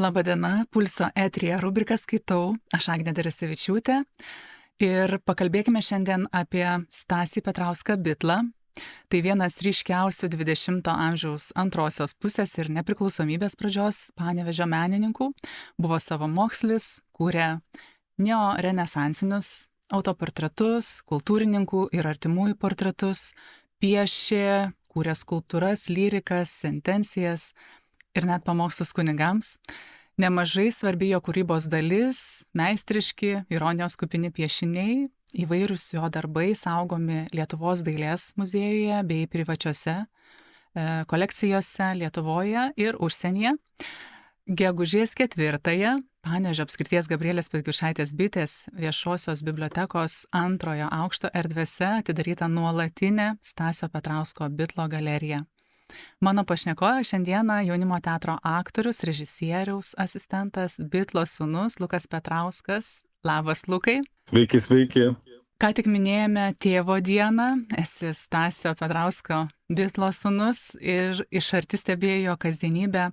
Labadiena, Pulso eteryje rubrika Skaitau, aš Agnė Darasevičiūtė ir pakalbėkime šiandien apie Stasį Petrauską Bitlą. Tai vienas ryškiausių 20-ojo amžiaus antrosios pusės ir nepriklausomybės pradžios Panevėžio menininkų. Buvo savamokslis, kūrė neorenesansinius autoportretus, kultūrininkų ir artimųjų portretus, piešė, kūrė skulptūras, lyrikas, sentencijas ir net pamokslus kunigams. Nemažai svarbi jo kūrybos dalis, meistriški, ironijos kupini piešiniai, įvairūs jo darbai saugomi Lietuvos dailės muziejuje bei privačiose kolekcijose Lietuvoje ir užsienyje. Gegužės 4-ąją Panevėžio apskrities Gabrielės Petkiušaitės bitės viešosios bibliotekos 2-ojo aukšto erdvėse atidaryta nuolatinė Stasio Petrausko Bitlo galerija. Mano pašnekovas šiandieną jaunimo teatro aktorius, režisieriaus asistentas, Bitlo sūnus Lukas Petrauskas. Labas, Lukai. Sveiki, sveiki. Ką tik minėjome tėvo dieną, esi Stasio Petrausko Bitlo sūnus ir iš arti stebėjai jo kasdienybę.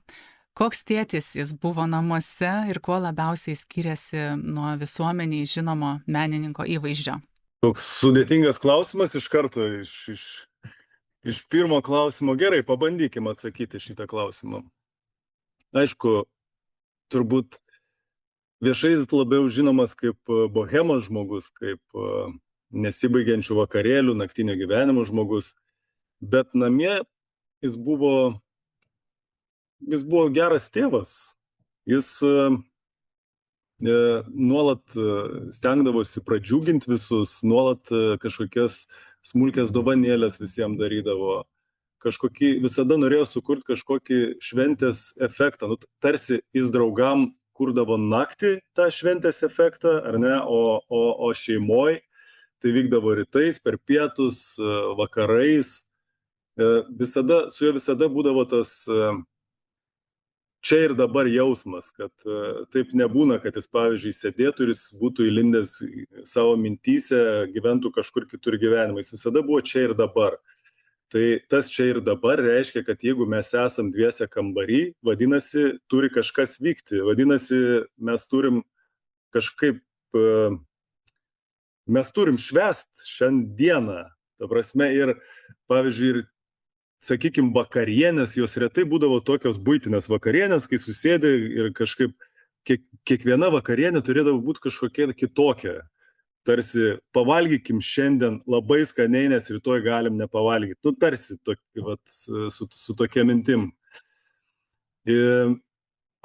Koks tėtis jis buvo namuose ir kuo labiausiai skiriasi nuo visuomeniai žinomo menininko įvaizdžio? Toks sudėtingas klausimas iš karto, iš pirmo klausimo. Gerai, pabandykime atsakyti šitą klausimą. Aišku, turbūt viešai jis labiau žinomas kaip bohemos žmogus, kaip nesibaigiančių vakarėlių, naktinio gyvenimo žmogus, bet namie jis buvo geras tėvas. Jis nuolat stengdavosi pradžiuginti visus, nuolat kažkokias smulkias dovanėlės visiems darydavo. Visada norėjo sukurti kažkokį šventės efektą. Tarsi jis draugam kurdavo naktį tą šventės efektą, ar ne, o šeimoj tai vykdavo rytais, per pietus, vakarais. Su juo visada būdavo tas čia ir dabar jausmas, kad taip nebūna, kad jis, pavyzdžiui, sėdėtų ir jis būtų įlindęs savo mintyse, gyventų kažkur kitur gyvenimą. Jis visada buvo čia ir dabar. Tai tas čia ir dabar reiškia, kad jeigu mes esam dviese kambary, vadinasi, turi kažkas vykti. Vadinasi, mes turim kažkaip, mes turim švęst šiandieną. Ta prasme, ir, pavyzdžiui, sakykime, vakarienės, jos retai būdavo tokios buitinės vakarienės, kai susėdė ir kažkaip kiekviena vakarienė turėdavo būti kažkokia kitokia. Tarsi pavalgykim šiandien labai skaniai, nes rytoj galim nepavalgyti. Tarsi su tokia mintim.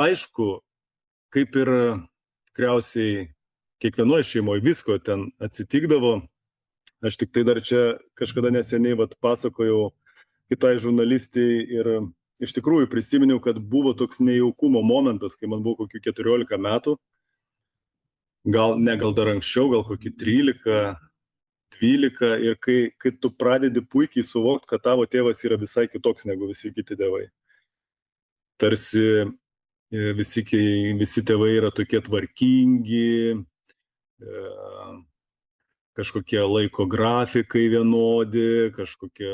Aišku, kaip ir tikriausiai kiekvienoje šeimoje visko ten atsitikdavo. Aš tik tai dar čia kažkada neseniai pasakojau kitai žurnalistai ir iš tikrųjų prisiminiau, kad buvo toks nejaukumo momentas, kai man buvo kokių 14 metų, gal dar anksčiau, gal kokį 13, 12, ir kai tu pradedi puikiai suvokti, kad tavo tėvas yra visai kitoks negu visi kiti tėvai. Tarsi visi tėvai yra tokie tvarkingi, kažkokie laiko grafikai vienodi, kažkokie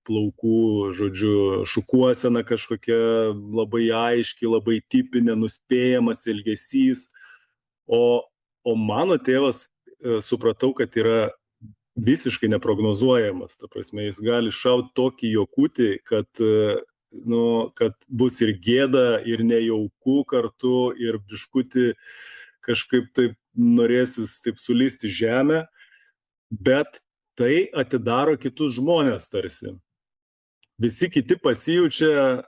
plaukų, žodžiu, šukuosena kažkokia labai aiški, labai tipinė, nuspėjamas elgesys. O mano tėvas, supratau, kad yra visiškai neprognozuojamas. Ta prasme, jis gali šauti tokį jokutį, kad bus ir gėda, ir nejauku kartu, ir biškutį kažkaip taip norėsis taip sulysti žemę, bet tai atidaro kitus žmonės tarsi. Visi kiti pasijaučia,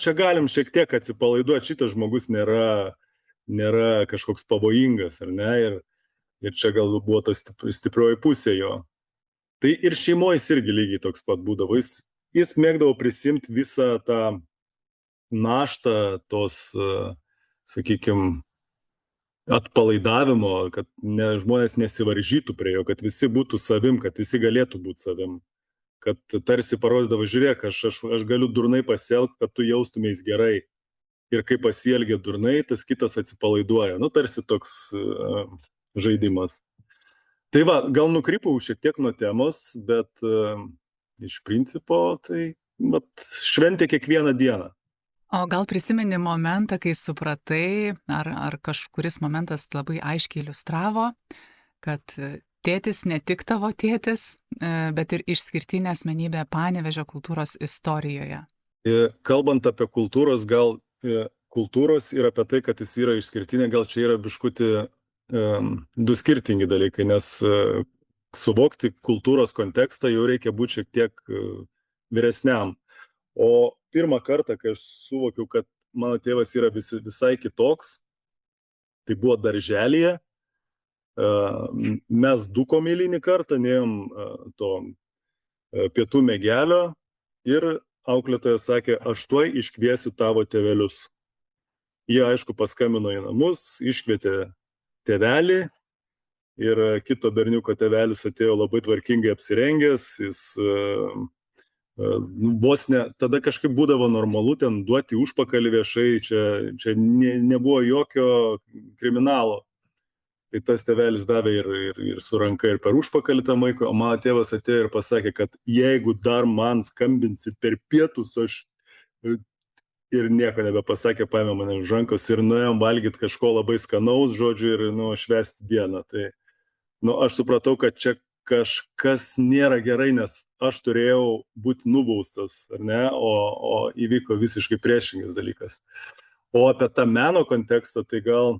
čia galim šiek tiek atsipalaiduoti, šitas žmogus nėra kažkoks pavojingas, ar ne, ir čia gal buvo ta stiprioji pusė jo. Tai ir šeimoje irgi lygiai toks pat būdavo. Jis mėgdavo prisimti visą tą naštą tos, sakykime, atpalaidavimo, kad žmonės nesivaržytų prie jo, kad visi būtų savim, kad visi galėtų būti savim. Kad tarsi parodydavo, žiūrėk, aš galiu durnai pasielgti, kad tu jaustumės gerai. Ir kai pasielgia durnai, tas kitas atsipalaiduoja. Tarsi toks žaidimas. Tai gal nukrypau šiek tiek nuo temos, bet iš principo tai šventė kiekvieną dieną. O gal prisimeni momentą, kai supratai, ar kažkuris momentas labai aiškiai iliustravo, kad tėtis ne tik tavo tėtis, bet ir išskirtinė asmenybė Panevėžio kultūros istorijoje? Kalbant apie kultūros, gal kultūros ir apie tai, kad jis yra išskirtinė, gal čia yra biškutį du skirtingi dalykai, nes suvokti kultūros kontekstą jau reikia būti šiek tiek vyresniam. O pirmą kartą, kai aš suvokiau, kad mano tėvas yra visai kitoks, tai buvo darželyje. Mes dukom eilinį kartą, neėjom to pietų mėgelio ir auklėtoja sakė, aš tuoj iškviesiu tavo tėvelius. Jie, aišku, paskambino į namus, iškvietė tėvelį ir kito berniuko tėvelis atėjo labai tvarkingai apsirengęs, jis vos ne, tada kažkaip būdavo normalu ten duoti užpakalį viešai, čia nebuvo jokio kriminalo. Tai tas tėvelis davė ir su ranka, ir per užpakalį tą maiką, o mano tėvas atėjo ir pasakė, kad jeigu dar man skambinsit per pietus, aš ir nieko nebepasakė, paėmė mane už rankos ir nuėjom valgyti kažko labai skanaus, žodžiu, ir švęsti dieną. Tai aš supratau, kad čia kažkas nėra gerai, nes aš turėjau būti nubaustas, ar ne, o įvyko visiškai priešingas dalykas. O apie tą meno kontekstą, tai gal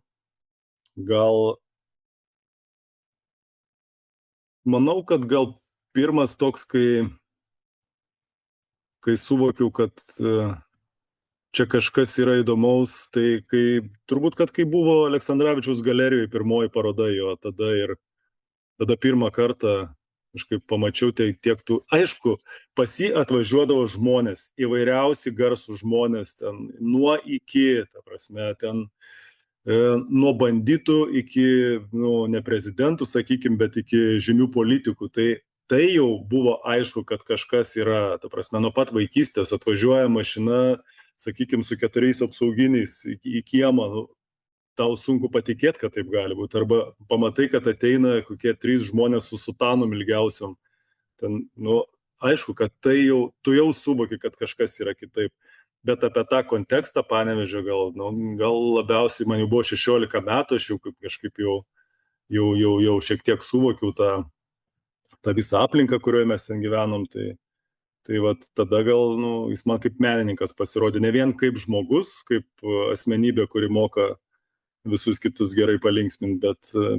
manau, kad gal pirmas toks, kai suvokiau, kad čia kažkas yra įdomaus, tai turbūt, kad kai buvo Aleksandravičiaus galerijoje pirmoji paroda jo, tada pirmą kartą kažkaip pamačiau tiek tų, aišku, pas jį atvažiuodavo žmonės, įvairiausi garsų žmonės, ten nuo iki, ta prasme, ten nuo banditų iki, ne prezidentų, sakykime, bet iki žymių politikų. Tai jau buvo aišku, kad kažkas yra, ta prasme, nuo pat vaikystės atvažiuoja mašina, sakykime, su 4 apsauginiais į kiemą, tau sunku patikėti, kad taip gali būti. Arba pamatai, kad ateina kokie 3 žmonės su sutanom ilgiausiam. Ten, aišku, kad tu jau suvoki, kad kažkas yra kitaip. Bet apie tą kontekstą Panevėžio gal labiausiai, man jau buvo 16 metų, aš jau kažkaip jau šiek tiek suvokiau tą visą aplinką, kurioje mes ten gyvenom. Tai vat tada gal jis man kaip menininkas pasirodė, ne vien kaip žmogus, kaip asmenybė, kuri moka visus kitus gerai palinksminti,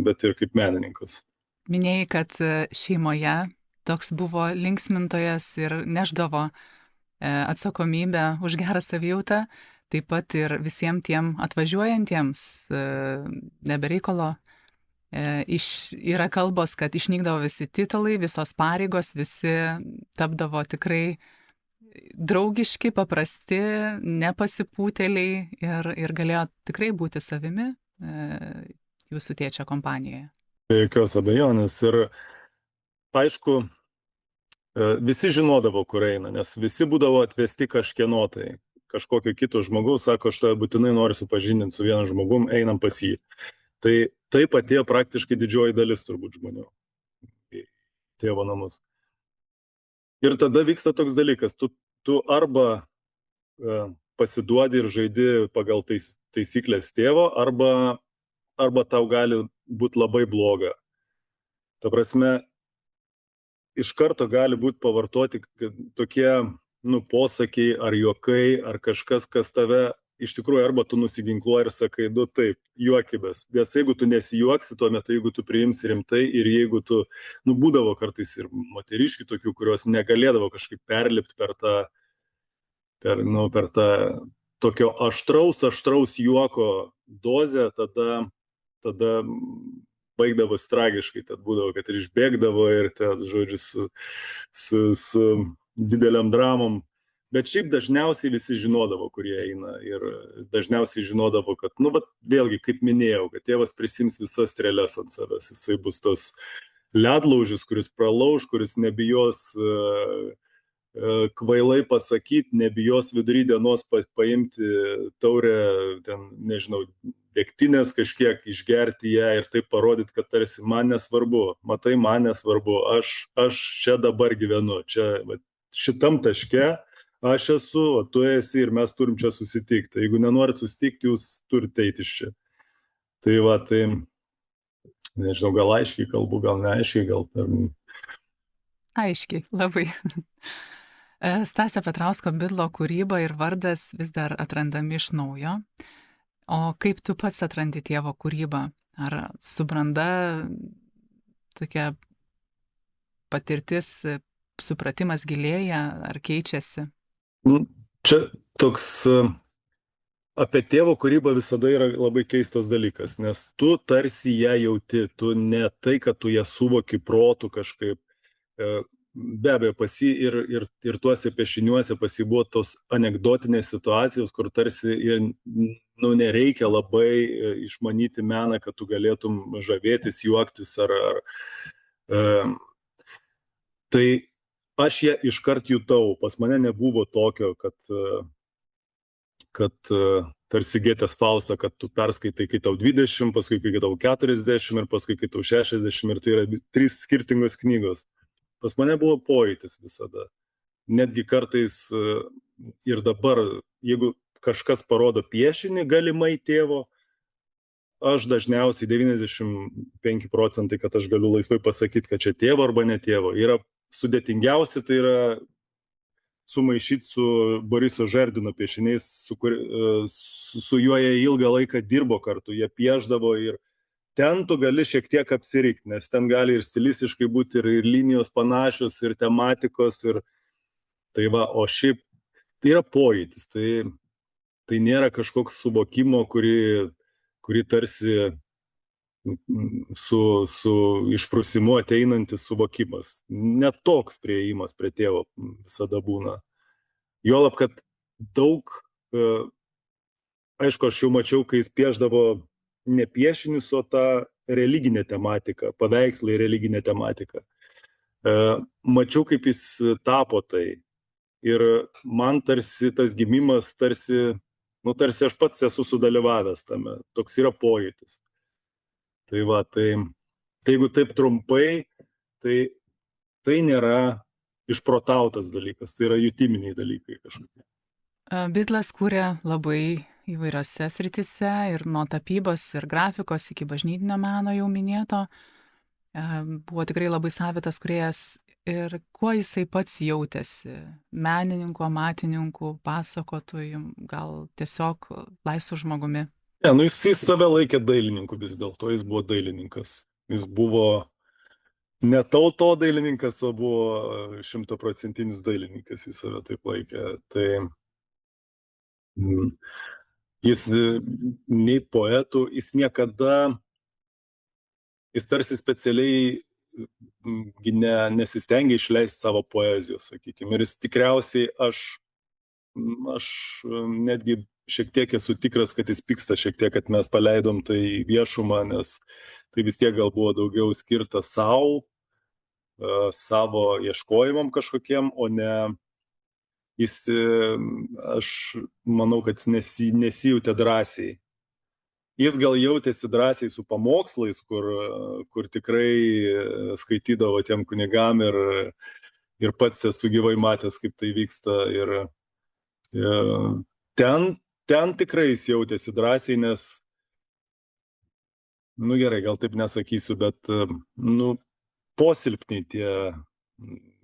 bet ir kaip menininkas. Minėjai, kad šeimoje toks buvo linksmintojas ir neždavo atsakomybę už gerą savijautą, taip pat ir visiems tiem atvažiuojantiems nebereikalo. Yra kalbos, kad išnykdavo visi titulai, visos pareigos, visi tapdavo tikrai draugiški, paprasti, nepasipūtėliai ir galėjo tikrai būti savimi jūsų tėčio kompanijoje. Be jokios abejonės. Ir aišku, visi žinodavo, kur eina, nes visi būdavo atvesti kažkieno tai. Kažkokio kito žmogaus, sako, aš tai būtinai noriu supažindinti su vienu žmogum, einam pas jį. Tai taip atėjo praktiškai didžioji dalis turbūt žmonių į tėvo namus. Ir tada vyksta toks dalykas, tu arba pasiduodi ir žaidi pagal taisyklės tėvo, arba tau gali būti labai bloga. Ta prasme, iš karto gali būti pavartoti tokie posakiai ar juokai, ar kažkas, kas tave iš tikrųjų arba tu nusiginkluoji ir sakai, taip, juokibės. Nes jeigu tu nesijuoksi tuo metu, jeigu tu priimsi rimtai ir jeigu tu, būdavo kartais ir moteriškių tokių, kurios negalėdavo kažkaip perlipti per tą tokio aštraus juoko dozę, tada baigdavosi tragiškai, tad būdavo, kad ir išbėgdavo ir žodžiu su dideliam dramom. Bet šiaip dažniausiai visi žinodavo, kur jie eina ir dažniausiai žinodavo, kad, vėlgi, kaip minėjau, kad tėvas prisims visas strėles ant savęs. Jisai bus tas ledlaužis, kuris pralauž, kuris nebijos kvailai pasakyti, nebijos vidury dienos paimti taurę, ten, nežinau, degtinės kažkiek, išgerti ją ir taip parodyti, kad tarsi man nesvarbu, matai, man nesvarbu, aš čia dabar gyvenu, čia šitam taške aš esu, o tu esi ir mes turim čia susitikti. Jeigu nenorit susitikti, jūs turite eiti iš čia. Tai va, tai, nežinau, gal aiškiai kalbu, gal neaiškiai, gal per... Aiškiai, labai. Stasio Petrausko Bidlo kūryba ir vardas vis dar atrandami iš naujo. O kaip tu pats atrandi tėvo kūrybą? Ar su branda tokia patirtis, supratimas gilėja, ar keičiasi? Čia toks apie tėvo kūrybą visada yra labai keistas dalykas, nes tu tarsi ją jauti, tu ne tai, kad tu ją suvoki protu kažkaip. Be abejo, ir tuose piešiniuose buvo tos anekdotinės situacijos, kur tarsi ir nereikia labai išmanyti meną, kad tu galėtum žavėtis, juoktis tai aš ją iškart jutau, pas mane nebuvo tokio, kad tarsi Gėtės Faustą, kad tu perskaitai, kai tau 20, paskui kai tau 40 ir paskui kai tau 60 ir tai yra 3 skirtingos knygos. Pas mane buvo pojūtis visada. Netgi kartais ir dabar, jeigu kažkas parodo piešinį galimai tėvo, aš dažniausiai 95%, kad aš galiu laisvai pasakyti, kad čia tėvo arba ne tėvo. Yra sudėtingiausia, tai yra sumaišyti su Boriso Žerdino piešiniais, su juo jie ilgą laiką dirbo kartu, jie pieždavo ir ten tu gali šiek tiek apsirikti, nes ten gali ir stilistiškai būti, ir linijos panašios, ir tematikos, ir tai va, o šiaip tai yra pojūtis, tai nėra kažkoks suvokimo, kuri tarsi su išprusimu ateinantis suvokimas. Net toks priėjimas prie tėvo visada būna. Juolab, kad daug, aišku, aš jau mačiau, kai jis pieždavo ne piešinius, o tą religinę tematiką, paveikslai religinę tematiką. Mačiau, kaip jis tapo tai. Ir man tarsi tas gimimas, tarsi aš pats esu sudalyvavęs tame. Toks yra pojūtis. Tai va, tai jeigu taip trumpai, tai nėra išprotautas dalykas, tai yra jutiminiai dalykai kažkokie. Bidlas kūrė labai įvairiose sritise ir nuo tapybos ir grafikos iki bažnytinio meno jau minėto. Buvo tikrai labai savitas kūrėjas. Ir kuo jisai pats jautėsi? Menininku, amatininku, pasakotoju, gal tiesiog laisvu žmogumi? Ne, jis save laikė dailininku vis dėlto, jis buvo dailininkas. Jis buvo ne tautodailininkas, o buvo 100% dailininkas, jis save taip laikė. Tai jis nei poetų, jis niekada, jis tarsi specialiai nesistengia išleisti savo poezijos, sakykime. Ir jis tikriausiai, aš netgi šiek tiek esu tikras, kad jis pyksta šiek tiek, kad mes paleidom tai į viešumą, nes tai vis tiek gal buvo daugiau skirta savo ieškojimam kažkokiem, o ne aš manau, kad nesijautė drąsiai. Jis gal jautėsi drąsiai su pamokslais, kur tikrai skaitydavo tiem kunigam ir pats esu gyvai matęs, kaip tai vyksta. Ir ten tikrai jis jautėsi drąsiai, nes, gerai, gal taip nesakysiu, bet, posilpniai tie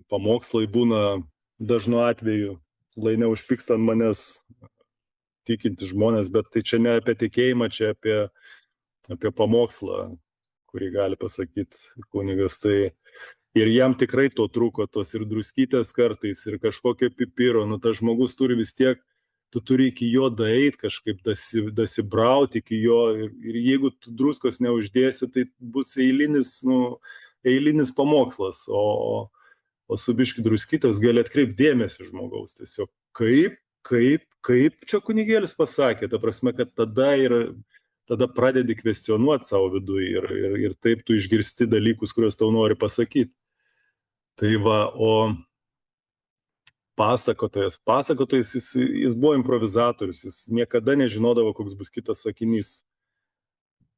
pamokslai būna dažnu atveju, lai neužpyksta ant manęs tikinti žmonės, bet tai čia ne apie tikėjimą, čia apie pamokslą, kurį gali pasakyti kunigas. Tai ir jam tikrai to trūko, tos ir druskytės kartais, ir kažkokio pipiro. Tas žmogus turi vis tiek, tu turi iki jo daeiti, kažkaip dasibrauti iki jo. Ir jeigu tu druskos neuždėsi, tai bus eilinis pamokslas. O su biški druskytės gali atkreipti dėmesį žmogaus tiesiog. Kaip čia kunigėlis pasakė, ta prasme, kad tada pradedi kvestionuoti savo viduje ir taip tu išgirsti dalykus, kuriuos tau nori pasakyti. Tai va, o pasakotojas, jis buvo improvizatorius, jis niekada nežinodavo, koks bus kitas sakinys.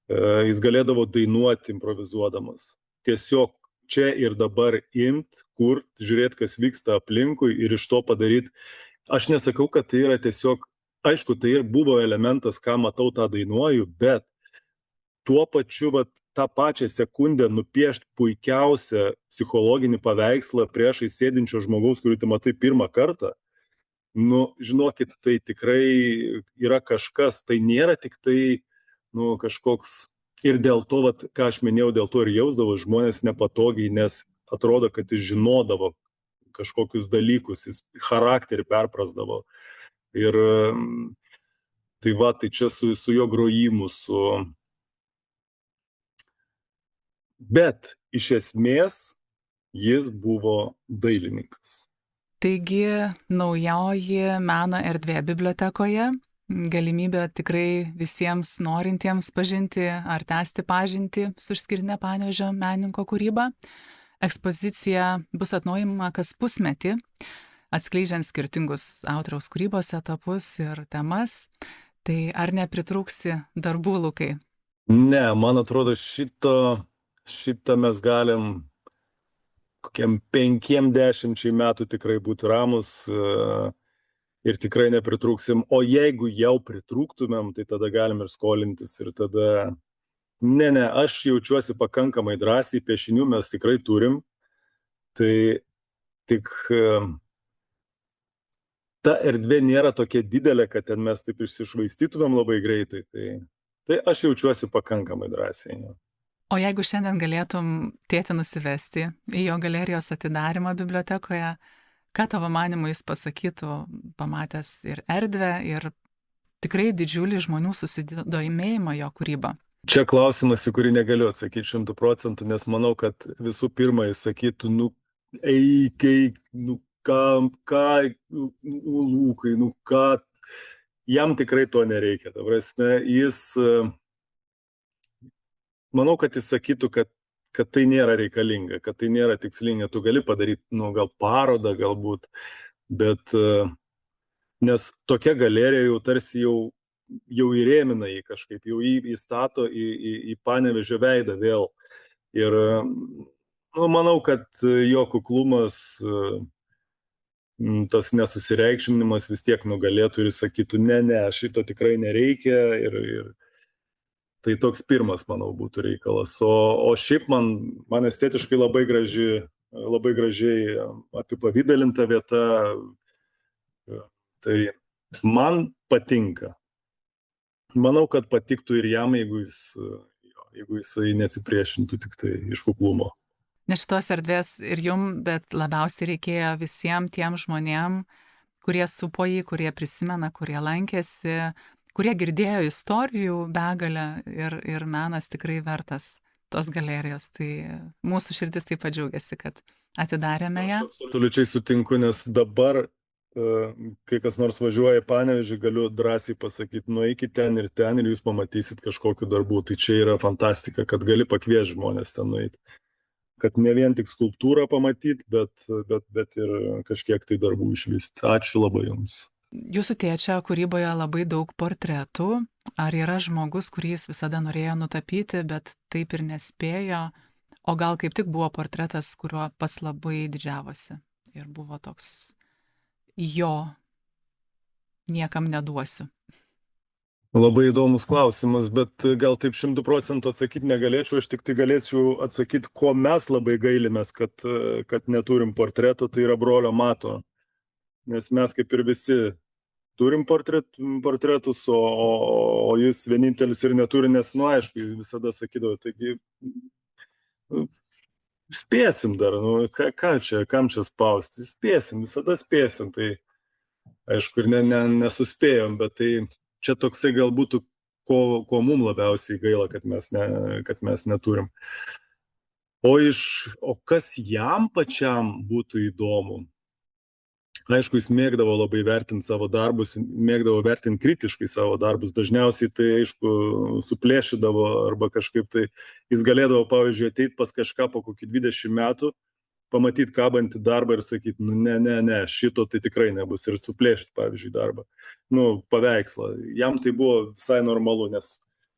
Jis galėdavo dainuoti improvizuodamas. Tiesiog čia ir dabar imt, kurt, žiūrėti, kas vyksta aplinkui ir iš to padaryti aš nesakau, kad tai yra tiesiog, aišku, tai ir buvo elementas, ką matau, tą dainuoju, bet tuo pačiu, vat, tą pačią sekundę nupiešti puikiausią psichologinį paveikslą priešai sėdinčio žmogaus, kurį tu matai pirmą kartą, nu, žinokit, tai tikrai yra kažkas, tai nėra tik tai, nu, kažkoks, ir dėl to, vat, ką aš minėjau, dėl to ir jausdavo žmonės nepatogiai, nes atrodo, kad jis žinodavo kažkokius dalykus, jis charakterį perprasdavo. Ir tai va, tai čia su jo grojimu, bet iš esmės jis buvo dailininkas. Taigi naujoji meno erdvė bibliotekoje, galimybė tikrai visiems norintiems pažinti ar tęsti pažintį su išskirtine Panevėžio menininko kūryba. Ekspozicija bus atnaujinama kas pusmetį, atskleidžiant skirtingus autoriaus kūrybos etapus ir temas. Tai ar nepritrūksi darbų, Lukai? Ne, man atrodo, šitą mes galim kokiam 5-10 metų tikrai būti ramus ir tikrai nepritrūksim. O jeigu jau pritrūktumėm, tai tada galim ir skolintis. Ir tada, ne, aš jaučiuosi pakankamai drąsiai, piešinių mes tikrai turim. Tai tik ta erdvė nėra tokia didelė, kad ten mes taip išsišvaistytumėm labai greitai. Tai aš jaučiuosi pakankamai drąsiai. O jeigu šiandien galėtum tėtį nusivesti į jo galerijos atidarymą bibliotekoje, ką tavo manymu jis pasakytų, pamatęs ir erdvę, ir tikrai didžiulį žmonių susidomėjimą jo kūrybą? Čia klausimas, į kurį negaliu atsakyti 100%, nes manau, kad visų pirma jis sakytų, nu, eikai, nu, ką, Lukai, nu, ką, jam tikrai to nereikia. Ta prasme, manau, kad jis sakytų, kad tai nėra reikalinga, kad tai nėra tikslinga. Tu gali padaryti, nu, gal parodą galbūt, bet nes tokia galerija jau tarsi jau įrėmina jį kažkaip, jau įstato į Panevėžio veidą vėl. Ir nu, manau, kad jo kuklumas, tas nesusireikšminimas vis tiek nugalėtų ir sakytų, ne, šito tikrai nereikia. Ir tai toks pirmas, manau, būtų reikalas. O šiaip man estetiškai labai gražiai apipavydalinta vieta. Tai man patinka. Manau, kad patiktų ir jam, jeigu jisai nesipriešintų tik tai iš kuklumo. Ne šitos erdvės ir jum, bet labiausiai reikėjo visiems tiem žmonėm, kurie supo jį, kurie prisimena, kurie lankėsi, kurie girdėjo istorijų begalę ir menas tikrai vertas tos galerijos. Tai mūsų širdis taip pat džiaugiasi, kad atidarėme ją. Aš absoliučiai sutinku, nes dabar, kai kas nors važiuoja į Panevėžį, galiu drąsiai pasakyti, nueikit ten ir jūs pamatysit kažkokiu darbų. Tai čia yra fantastika, kad gali pakviesti žmonės ten nueiti. Kad ne vien tik skulptūrą pamatyti, bet ir kažkiek tai darbų išvysti. Ačiū labai jums. Jūsų tėčio kūryboje labai daug portretų. Ar yra žmogus, kurį jis visada norėjo nutapyti, bet taip ir nespėjo? O gal kaip tik buvo portretas, kuriuo pats labai didžiavosi? Ir buvo toks, jo, niekam neduosiu. Labai įdomus klausimas, bet gal taip 100% atsakyti negalėčiau. Aš tik tai galėčiau atsakyti, ko mes labai gailimės, kad neturim portretų, tai yra brolio Mato. Nes mes kaip ir visi turim portretus, o jis vienintelis ir neturi, nes, nu, aišku, jis visada sakydavo, taigi spėsim dar, nu, kam čia spausti, spėsim, visada spėsim, tai aišku ir nesuspėjom, bet tai čia toksai gal būtų, ko mums labiausiai gaila, kad mes neturim. O kas jam pačiam būtų įdomu? Aišku, jis mėgdavo labai vertinti savo darbus, mėgdavo vertinti kritiškai savo darbus. Dažniausiai tai, aišku, suplėšydavo arba kažkaip tai jis galėdavo, pavyzdžiui, ateiti pas kažką po kokį 20 metų, pamatyti kabantį darbą ir sakyti, nu ne, šito tai tikrai nebus ir suplėšti, pavyzdžiui, darbą. Nu, paveikslą. Jam tai buvo visai normalu, nes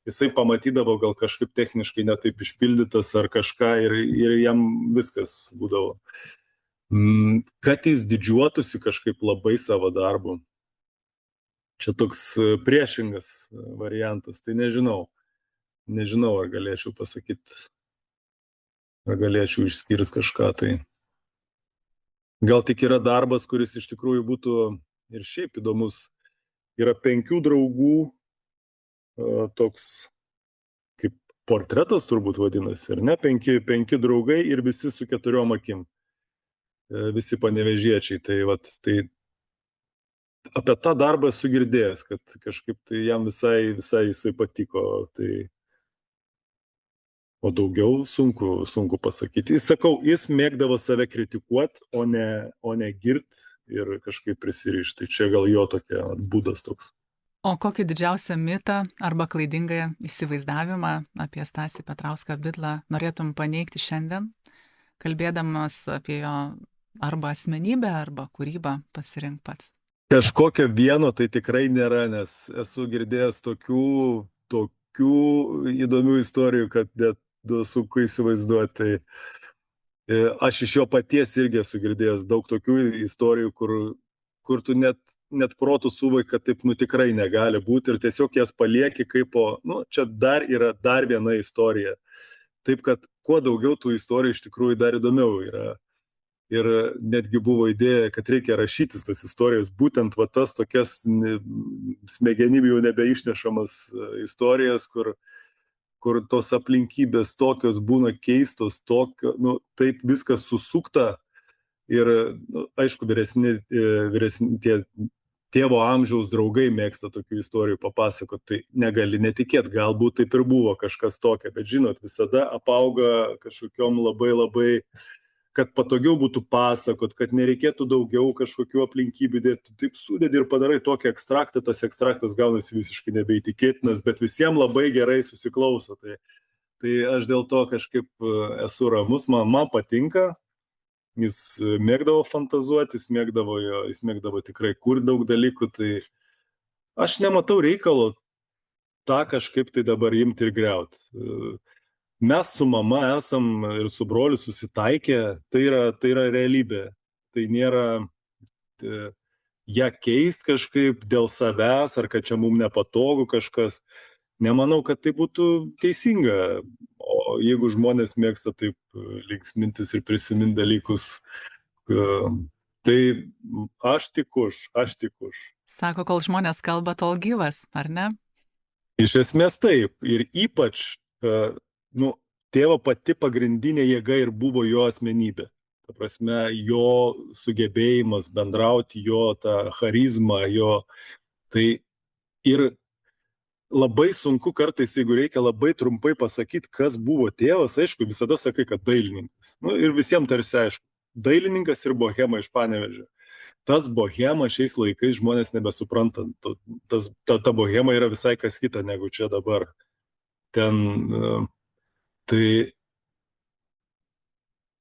jisai pamatydavo gal kažkaip techniškai netaip išpildytas ar kažką ir jam viskas būdavo. Kad jis didžiuotųsi kažkaip labai savo darbu. Čia toks priešingas variantas, tai nežinau. Nežinau, ar galėčiau pasakyti, ar galėčiau išskirti kažką tai. Gal tik yra darbas, kuris iš tikrųjų būtų ir šiaip įdomus. Yra 5 draugų toks kaip portretas turbūt vadinasi, ar ne? 5 draugai ir visi su 4 akim. Visi panevėžiečiai. Tai apie tą darbą esu girdėjęs, kad kažkaip tai jam visai jisai patiko. O daugiau sunku pasakyti. Sakau, jis mėgdavo save kritikuoti, o ne girt ir kažkaip prisirišti. Čia gal jo tokia būdas toks. O kokį didžiausią mitą arba klaidingą įsivaizdavimą apie Stasį Petrauską Bidlą norėtum paneigti šiandien, kalbėdamas apie jo arba asmenybę, arba kūrybą, pasirink pats? Kažkokio vieno tai tikrai nėra, nes esu girdėjęs tokių įdomių istorijų, kad net sunku įsivaizduoti. Aš iš jo paties irgi esu girdėjęs daug tokių istorijų, kur tu net protų suvai, kad taip tikrai negali būti ir tiesiog jas palieki kaip čia yra dar viena istorija. Taip, kad kuo daugiau tų istorijų iš tikrųjų dar įdomiau yra. Ir netgi buvo idėja, kad reikia rašytis tas istorijas, būtent tas tokias smegenims jau nebeišnešamas istorijas, kur tos aplinkybės tokios būna keistos, taip viskas susukta ir, aišku, vyresni tie tėvo amžiaus draugai mėgsta tokių istorijų papasakoti, tai negali netikėti, galbūt taip ir buvo kažkas tokio, bet žinot, visada apauga kažkokiom labai, kad patogiau būtų pasakot, kad nereikėtų daugiau kažkokių aplinkybių dėti, taip sudedi ir padarai tokį ekstraktą, tas ekstraktas gaunasi visiškai nebeįtikėtinas, bet visiems labai gerai susiklauso. Tai aš dėl to kažkaip esu ramus, man patinka, jis mėgdavo fantazuoti, jis mėgdavo tikrai kurti daug dalykų, tai aš nematau reikalo tą kažkaip tai dabar imti ir griauti. Mes su mama esam ir su broliu susitaikę, tai yra realybė. Tai nėra ją keist kažkaip dėl savęs, ar kad čia mums nepatogu kažkas. Nemanau, kad tai būtų teisinga. O jeigu žmonės mėgsta taip linksmintis ir prisiminti dalykus, tai aš tik už. Sako, kol žmonės kalba, tol gyvas, ar ne? Iš esmės taip. Ir ypač tėvo pati pagrindinė jėga ir buvo jo asmenybė. Ta prasme, jo sugebėjimas bendrauti, jo ta charizma, tai ir labai sunku kartais, jeigu reikia labai trumpai pasakyti, kas buvo tėvas, aišku, visada sakai, kad dailininkas. Ir visiems tarsi aišku, dailininkas ir bohema iš Panevėžio. Tas bohema šiais laikais žmonės nebesupranta. Ta bohema yra visai kas kita negu čia dabar. Tai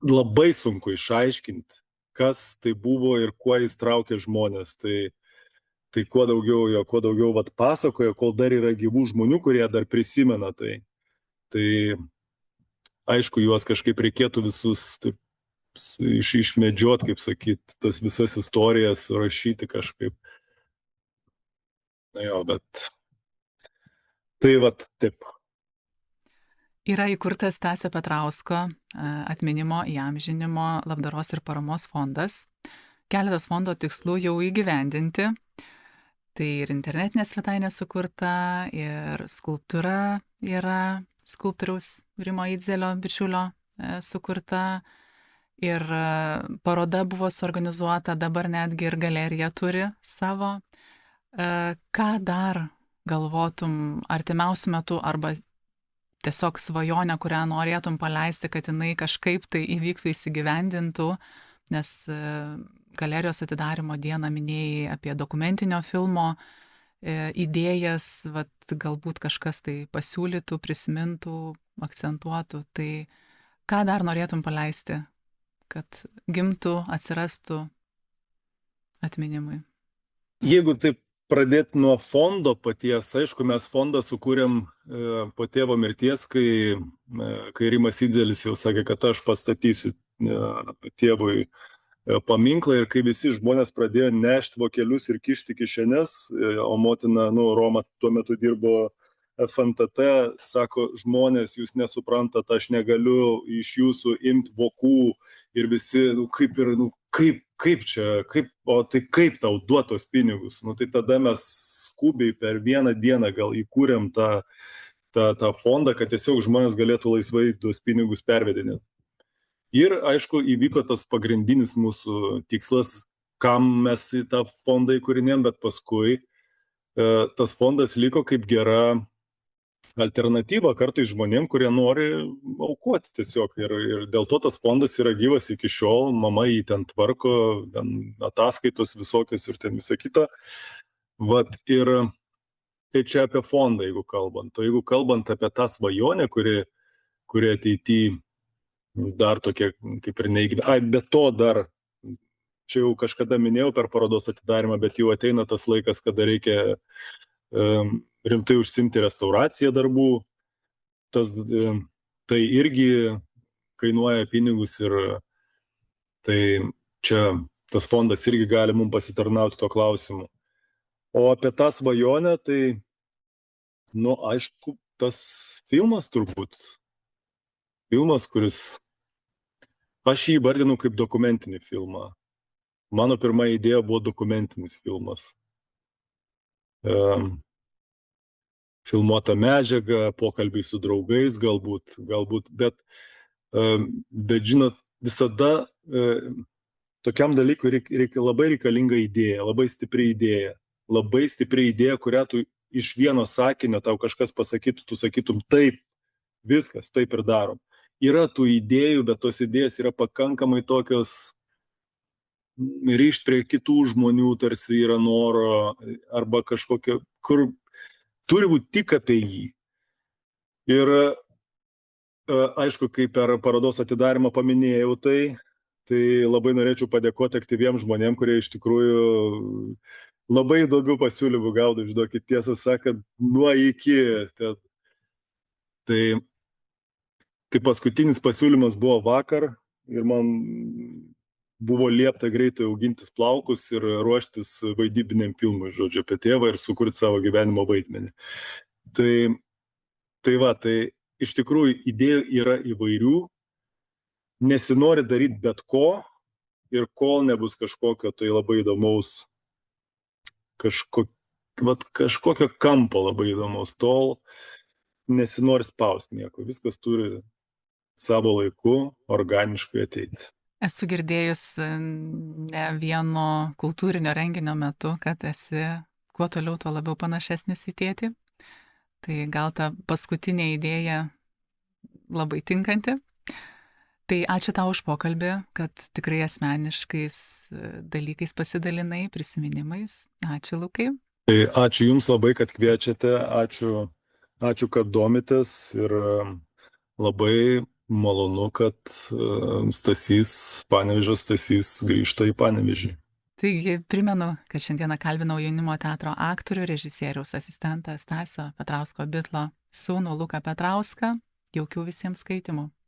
labai sunku išaiškinti, kas tai buvo ir kuo jis traukė žmonės. Tai kuo daugiau pasakojo, kol dar yra gyvų žmonių, kurie dar prisimena tai aišku, juos kažkaip reikėtų visus taip, išmedžiot, kaip sakyti, tas visas istorijas rašyti kažkaip. Bet tai taip. Yra įkurtas Stasio Petrausko atminimo įamžinimo labdaros ir paramos fondas. Keletas fondo tikslų jau įgyvendinti. Tai ir internetinė svetainė sukurta, ir skulptūra yra skulptoriaus Rimo Idzelio bičiulio sukurta. Ir paroda buvo suorganizuota, dabar netgi ir galerija turi savo. Ką dar galvotum artimiausiu metu arba tiesiog svajonę, kurią norėtum paleisti, kad jinai kažkaip tai įvyktų, įsigyvendintų, nes galerijos atidarimo dieną minėjai apie dokumentinio filmo idėjas, galbūt kažkas tai pasiūlytų, prisimintų, akcentuotų. Tai ką dar norėtum paleisti, kad gimtų, atsirastų atminimui? Jeigu taip pradėti nuo fondo paties, aišku, mes fondą sukūrėm po tėvo mirties, kai Rimas Idzelis jau sakė, kad aš pastatysiu tėvui paminklą ir kai visi žmonės pradėjo nešti vokelius ir kišti kišenes, o motina, Roma tuo metu dirbo FNTT, sako, žmonės, jūs nesuprantat, aš negaliu iš jūsų imti vokų ir visi, kaip čia, tai kaip tau duotos pinigus? Tai tada mes skubiai per vieną dieną gal įkūrėm tą fondą, kad tiesiog žmonės galėtų laisvai tuos pinigus pervedinėti. Ir, aišku, įvyko tas pagrindinis mūsų tikslas, kam mes į tą fondą įkūrinėm, bet paskui tas fondas liko kaip gera alternatyva kartais žmonėm, kurie nori aukoti tiesiog. Ir dėl to tas fondas yra gyvas iki šiol, mama jį ten tvarko, ten ataskaitos visokios ir ten visa kita. Ir tai čia apie fondą, jeigu kalbant. O jeigu kalbant apie tą svajonę, kuri ateityje dar tokia kaip ir neįgyvendinta. Be to dar, čia jau kažkada minėjau per parodos atidarimą, bet jau ateina tas laikas, kada reikia rimtai užsimti restauraciją darbų. Tai irgi kainuoja pinigus ir tai čia tas fondas irgi gali mums pasitarnauti tuo klausimu. O apie tą svajonę, tai, aišku, tas filmas turbūt. Filmas, kuris, aš jį įvardinu kaip dokumentinį filmą. Mano pirma idėja buvo dokumentinis filmas. Filmuota medžiaga, pokalbiai su draugais galbūt, bet žinot, visada tokiam dalykui reikia labai reikalinga idėja, labai stipri idėja, kurią tu iš vieno sakinio tau kažkas pasakytų, tu sakytum taip, viskas, taip ir darom. Yra tų idėjų, bet tos idėjos yra pakankamai tokios ryžt prie kitų žmonių, tarsi yra noro, arba kažkokio, kur turi būti tik apie jį. Ir aišku, kai per parodos atidarimą paminėjau tai labai norėčiau padėkoti aktyviems žmonėms, kurie iš tikrųjų labai įdomių pasiūlymų gaudo, žinokit, tiesą sakant, nuo iki. Tai paskutinis pasiūlymas buvo vakar ir man buvo liepta greitai augintis plaukus ir ruoštis vaidybiniam filmui, žodžiu, apie tėvą ir sukurti savo gyvenimo vaidmenį. Tai iš tikrųjų idėjų yra įvairių, nesinori daryti bet ko ir kol nebus kažkokio tai labai įdomaus, kažkokio kampo labai įdomaus, tol nesinori spausti nieko, viskas turi savo laiku organiškai ateiti. Esu girdėjus ne vieno kultūrinio renginio metu, kad esi kuo toliau, tuo labiau panašesnis į tėtį. Tai gal ta paskutinė idėja labai tinkanti. Tai ačiū tau už pokalbį, kad tikrai asmeniškais dalykais pasidalinai, prisiminimais. Ačiū, Lukai. Tai ačiū Jums labai, kad kviečiate, ačiū, kad domitės ir labai malonu, kad Panevėžio Stasys grįžta į Panevėžį. Taigi primenu, kad šiandieną kalbinau jaunimo teatro aktorių, režisieriaus asistentą Stasio Petrausko Bitlo sūnų Luką Petrauską. Jaukių visiems skaitimų.